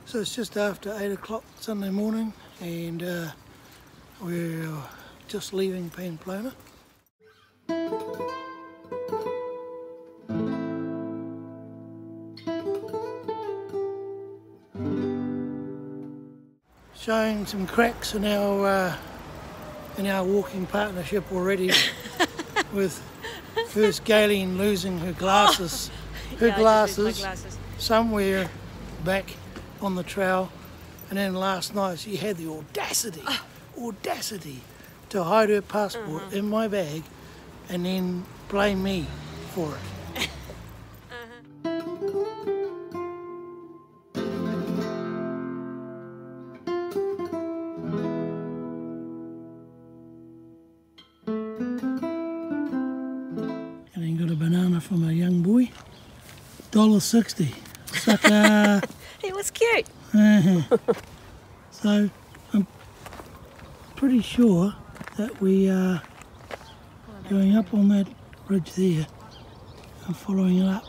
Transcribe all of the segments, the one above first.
So it's just after 8 o'clock Sunday morning, and we're just leaving Pamplona. Showing some cracks in our walking partnership already, with first Galen losing her glasses, somewhere back on the trail, and then last night she had the audacity to hide her passport in my bag and then blame me for it. And then got a banana from a young boy, $1.60. Sucker! It was cute. So I'm pretty sure that we are going up on that ridge there and following it up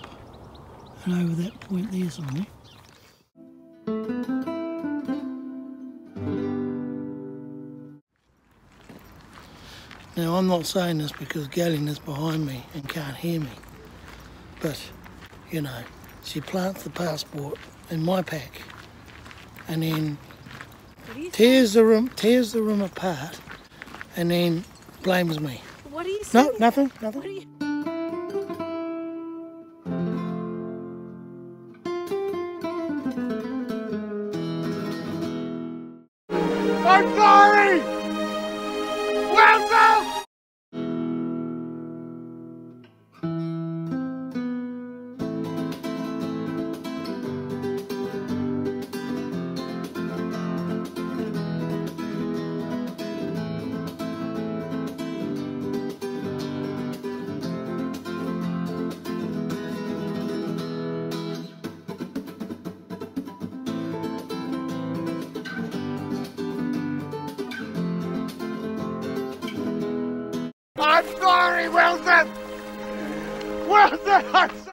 and over that point there somewhere. Now I'm not saying this because Galen is behind me and can't hear me, but you know, she plants the passport in my pack and then tears the room apart and then blames me. What are you saying? No, nothing. What are you... I'm sorry! Welcome! I'm sorry, Wilson! Wilson, I'm sorry!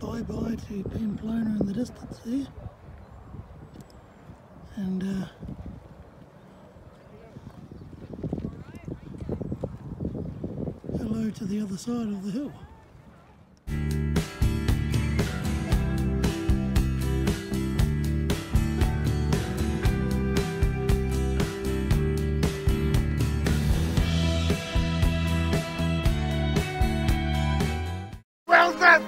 Bye-bye to Pamplona in the distance there, and hello to the other side of the hill. Wilson!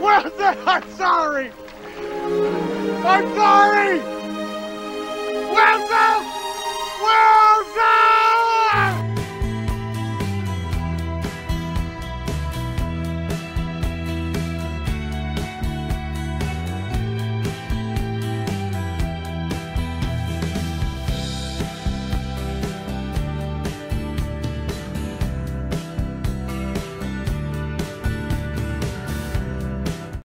Wilson, I'm sorry! I'm sorry! Wilson! Wilson!